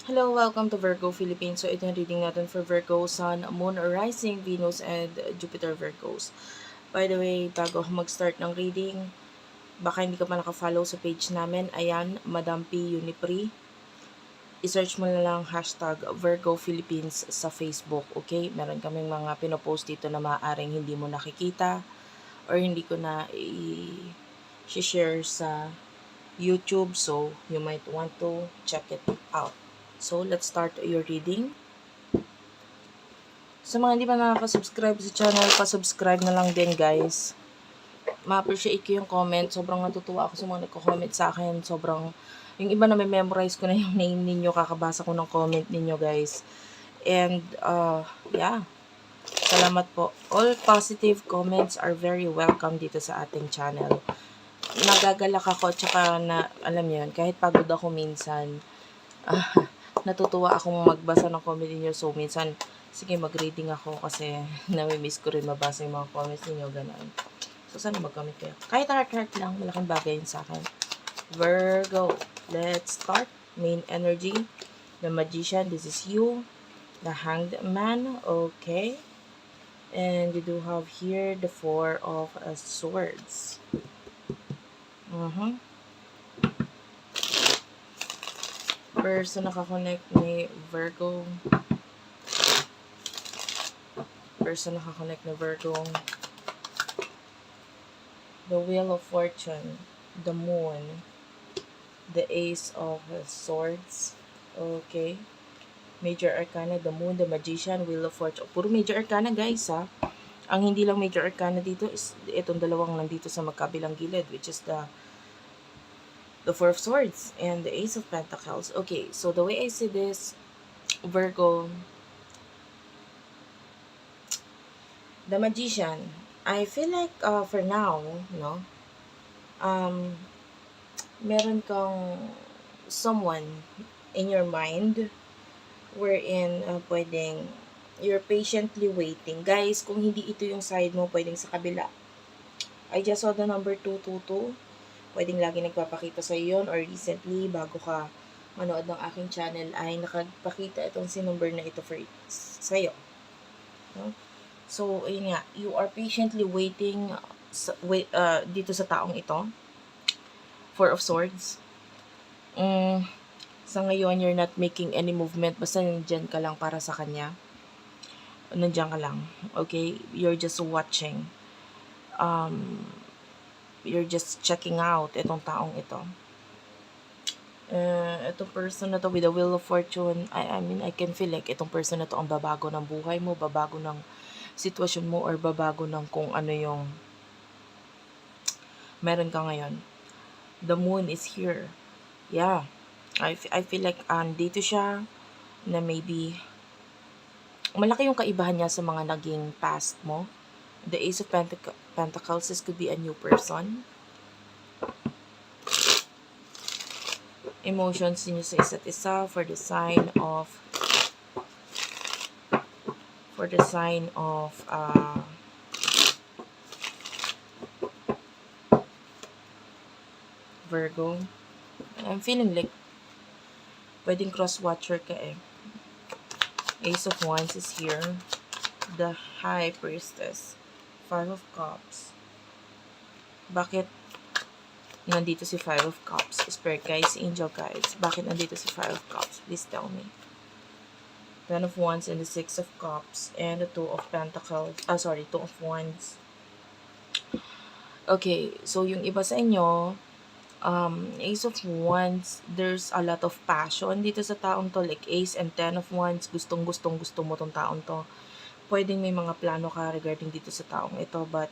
Hello, welcome to Virgo Philippines. So ito yung reading natin for Virgo, Sun, Moon, Rising, Venus, and Jupiter Virgos. By the way, bago ako mag-start ng reading, baka hindi ka pa nakafollow sa page namin. Ayan, Madam P. Unipri. I-search mo na lang hashtag Virgo Philippines sa Facebook, okay? Meron kaming mga pinopost dito na maaaring hindi mo nakikita or hindi ko na i-share sa YouTube. So, you might want to check it out. So, let's start your reading. Sa mga hindi pa nakaka-subscribe sa channel, pa-subscribe na lang din guys. Ma-appreciate ko yung comment. Sobrang natutuwa ako sa mga nagko-comment sa akin. Sobrang, yung iba na may memorize ko na yung name ninyo, kakabasa ko ng comment ninyo guys. And, yeah. Salamat po. All positive comments are very welcome dito sa ating channel. Nagagalak ako, tsaka na, alam yun, kahit pagod ako minsan, natutuwa akong magbasa ng comment niyo. So, minsan, sige, mag-reading ako kasi nami-miss ko rin mabasa yung mga comments niyo, gano'n. So, sana mag-comment kayo. Kahit heart-heart lang, malaking bagay yun sa akin. Virgo, let's start. Main energy, the Magician, this is you. The Hanged Man, okay. And we do have here the Four of Swords. Person nakakonect ni Virgo. Person nakakonect ni Virgo. The Wheel of Fortune, the Moon, the Ace of Swords, okay. Major Arcana, the Moon, the Magician, Wheel of Fortune. Puro Major Arcana guys ha. Ang hindi lang Major Arcana dito is itong dalawang nandito sa magkabilang gilid, which is the Four of Swords and the Ace of Pentacles. Okay, so the way I see this, Virgo, the Magician, I feel like for now, no, meron kang someone in your mind wherein pwedeng you're patiently waiting. Guys, kung hindi ito yung side mo, pwedeng sa kabila. I just saw the number 222. Pwedeng lagi nagpapakita sa yun or recently, bago ka manood ng aking channel, ay nakapakita itong si number na ito for sa'yo. No? So, ayun nga, you are patiently waiting dito sa taong ito. Four of Swords. Sa ngayon, you're not making any movement. Basta nandyan ka lang para sa kanya. Nandyan ka lang. Okay? You're just watching. You're just checking out itong taong ito. Itong person na to with the Wheel of Fortune, I mean, I can feel like itong person na to ang babago ng buhay mo, babago ng sitwasyon mo, or babago ng kung ano yung meron ka ngayon. The Moon is here. Yeah. I feel like dito siya na maybe malaki yung kaibahan niya sa mga naging past mo. The Ace of Pentacles, this could be a new person. Emotions niyo sa isa't isa for the sign of Virgo. I'm feeling like pwedeng cross-watcher ka eh. Ace of Wands is here. The High Priestess. Five of Cups. Bakit nandito si Five of Cups? Spirit guys, angel guys. Bakit nandito si Five of Cups? Please tell me. Ten of Wands and the Six of Cups. And the Two of Pentacles. Two of Wands. Okay, so yung iba sa inyo, Ace of Wands, there's a lot of passion dito sa taong to. Like Ace and Ten of Wands, gusto mo tong taong to. Pwedeng may mga plano ka regarding dito sa taong ito, but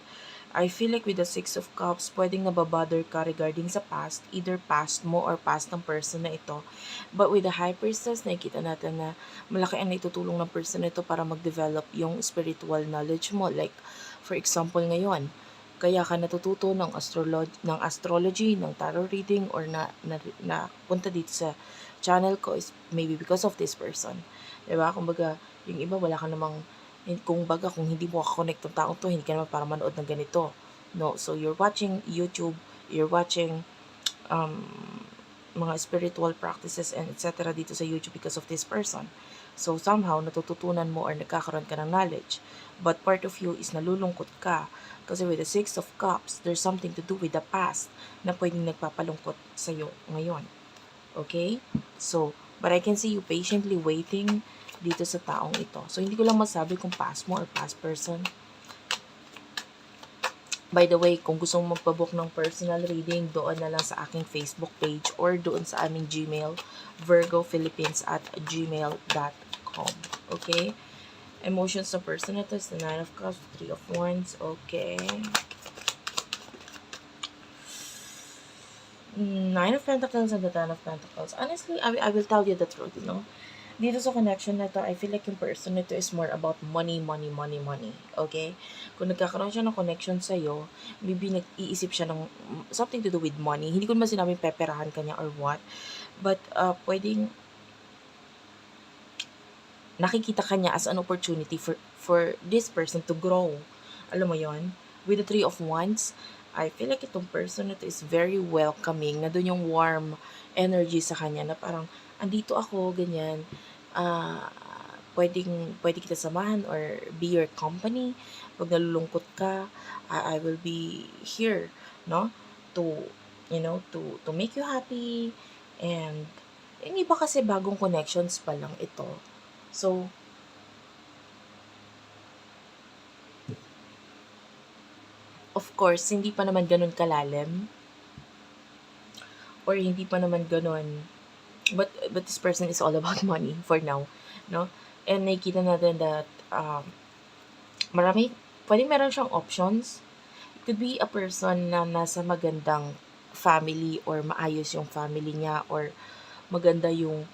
I feel like with the Six of Cups, pwedeng nababother ka regarding sa past, either past mo or past ng person na ito. But with the High Priestess, nakikita natin na malaki ang naitutulong ng person na ito para mag-develop yung spiritual knowledge mo. Like, for example ngayon, kaya ka natututo ng astrology, ng tarot reading, or na punta dito sa channel ko is maybe because of this person. Diba? Kumbaga, yung iba wala ka namang, kung hindi mo ka-connect ng taong to, hindi ka naman para manood ng ganito. No, so you're watching YouTube, you're watching mga spiritual practices and etc. dito sa YouTube because of this person. So somehow natututunan mo or nagkakaroon ka ng knowledge. But part of you is nalulungkot ka. Kasi with the Six of Cups, there's something to do with the past na pwedeng nagpapalungkot sa'yo ngayon. Okay? So, but I can see you patiently waiting dito sa taong ito. So, hindi ko lang masabi kung past mo or past person. By the way, kung gusto mong magpabook ng personal reading, doon na lang sa aking Facebook page or doon sa aming Gmail, virgophilippines@gmail.com. Okay? Emotions ng person na to is the Nine of Cups, Three of Wands. Okay. Nine of Pentacles and the Ten of Pentacles. Honestly, I will tell you the truth, you know. Dito sa connection na to, I feel like yung person nito is more about money. Okay? Kung nagkakaroon siya ng connection sa'yo, maybe nag-iisip siya ng something to do with money. Hindi ko naman sinabing peperahan kanya or what. But, pwedeng nakikita kanya as an opportunity for this person to grow. Alam mo yon. With the Three of Wands, I feel like itong person na to is very welcoming, na doon yung warm energy sa kanya, na parang, andito ako, ganyan, pwede kita samahan or be your company. Pag nalulungkot ka, I will be here, no? To, to make you happy. And, yung iba kasi bagong connections pa lang ito. So, of course, hindi pa naman ganun kalalim. Or hindi pa naman ganun. But this person is all about money for now. No? And nakikita natin that pwedeng meron siyang options. It could be a person na nasa magandang family or maayos yung family niya or maganda yung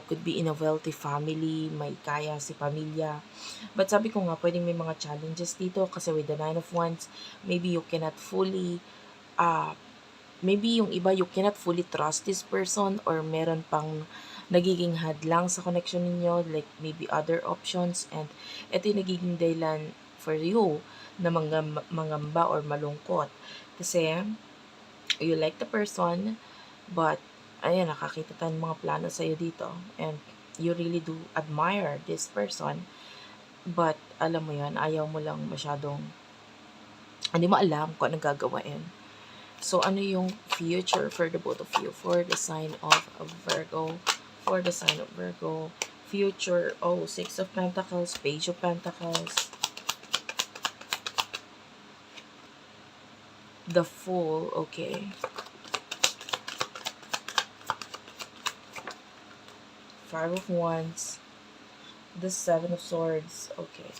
could be in a wealthy family, may kaya si pamilya. But sabi ko nga, pwedeng may mga challenges dito kasi with the Nine of Wands, maybe you cannot fully, maybe yung iba, you cannot fully trust this person or meron pang nagiging hadlang sa connection ninyo, like maybe other options, and ito yung nagiging dahilan for you na mangamba or malungkot. Kasi, you like the person, but ayan, nakakita tayo ng mga plano sa'yo dito. And you really do admire this person. But, alam mo yan, ayaw mo lang masyadong, hindi mo alam kung anong gagawain. So, ano yung future for the both of you? For the sign of Virgo. For the sign of Virgo. Future, Six of Pentacles, Page of Pentacles. The Fool, okay. Five of Wands, the Seven of Swords, okay.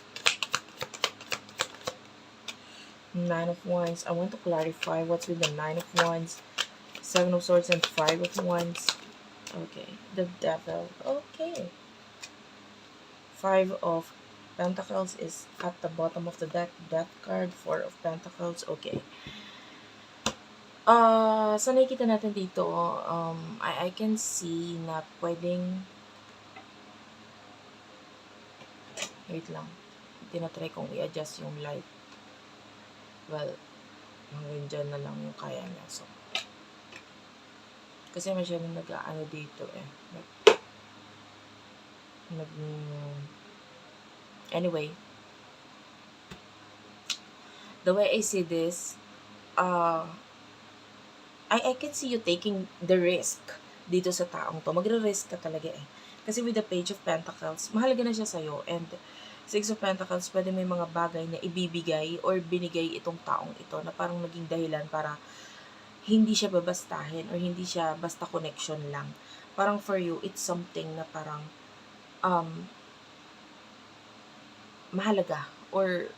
Nine of Wands, I want to clarify what's with the Nine of Wands, Seven of Swords, and Five of Wands, okay. The Devil, okay. Five of Pentacles is at the bottom of the deck, Death card, Four of Pentacles, okay. So nakikita natin dito, I can see na pwedeng, wait lang, tinatry kong i-adjust yung light. Well, hanggang dyan na lang yung kaya niya. So, kasi masyadong nag-aano dito eh. Anyway, the way I see this, I can see you taking the risk dito sa taong to. Magre-risk ka talaga eh. Kasi with the Page of Pentacles, mahalaga na siya sa'yo. And Six of Pentacles, pwede may mga bagay na ibibigay or binigay itong taong ito na parang naging dahilan para hindi siya babastahin or hindi siya basta connection lang. Parang for you, it's something na parang mahalaga or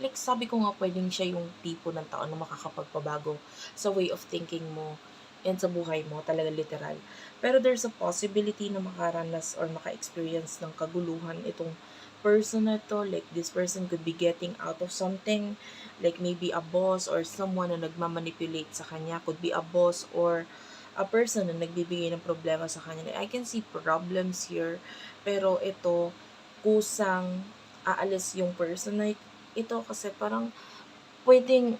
like sabi ko nga, pwedeng siya yung tipo ng tao na makakapagpabago sa way of thinking mo and sa buhay mo, talaga literal. Pero there's a possibility na makaranas or maka-experience ng kaguluhan itong person na to. Like, this person could be getting out of something. Like, maybe a boss or someone na nagmamanipulate sa kanya. Could be a boss or a person na nagbibigay ng problema sa kanya. I can see problems here. Pero ito, kusang aalis yung person na ito kasi parang pwedeng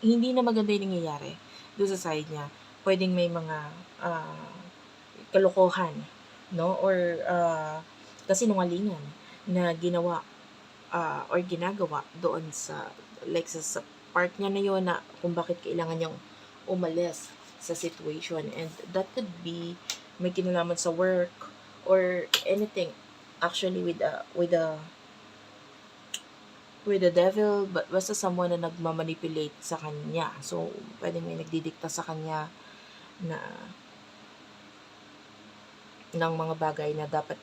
hindi na maganda yung nangyayari. doon sa side niya. Pwedeng may mga kalokohan, no? Or kasinungalingan na ginawa or ginagawa doon sa like sa part niya na yon na kung bakit kailangan niyang umalis sa situation, and that could be may kinalaman sa work or anything actually with the devil, but basta someone na nagmamanipulate sa kanya. So pwedeng may nagdidikta sa kanya na ng mga bagay na dapat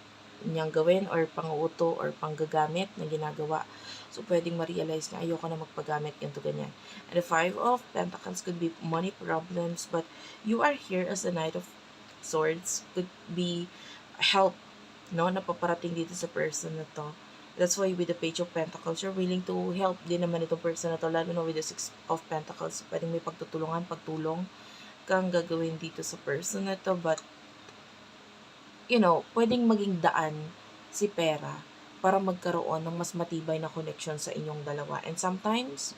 niyang gawin or pang-uuto or panggagamit na ginagawa. So, pwedeng ma-realize na ayoko na magpagamit ganito ganyan. And the Five of Pentacles could be money problems, but you are here as the Knight of Swords. Could be help, no, na paparating dito sa person na to. That's why with the Page of Pentacles, you're willing to help din naman itong person na to, lalo na with the Six of Pentacles. Pwedeng may pagtutulungan, pagtulong kang gagawin dito sa person na to, but pwedeng maging daan si pera para magkaroon ng mas matibay na connection sa inyong dalawa. And sometimes,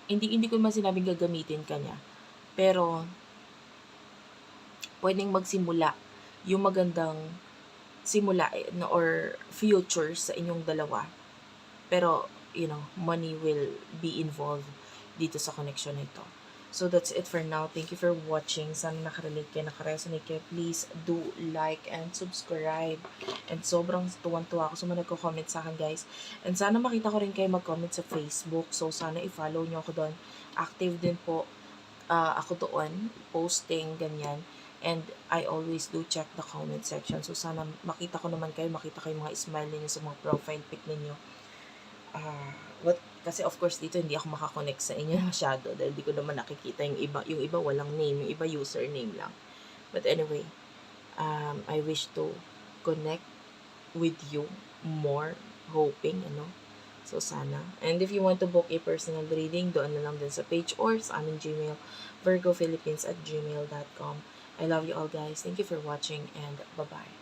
hindi ko man sinabing gagamitin ka niya, pero pwedeng magsimula yung magandang simula or future sa inyong dalawa. Pero, money will be involved dito sa connection na ito. So, that's it for now. Thank you for watching. Sana nakarelate kayo, nakaresonate kayo. Please do like and subscribe. And sobrang tuwan-tuwa ako sa mga nagko-comment sa akin, guys. And sana makita ko rin kayo mag-comment sa Facebook. So, sana i-follow nyo ako doon. Active din po ako doon. Posting, ganyan. And I always do check the comment section. So, sana makita ko naman kayo. Makita kayo mga smile ninyo sa mga profile pic ninyo. Kasi of course dito hindi ako makakonect sa inyo masyado dahil di ko naman nakikita yung iba walang name, yung iba username lang. But anyway, I wish to connect with you more, hoping, so sana. And if you want to book a personal reading, doon na lang din sa page or sa aming Gmail, virgophilippines@gmail.com. I love you all, guys. Thank you for watching, and bye-bye.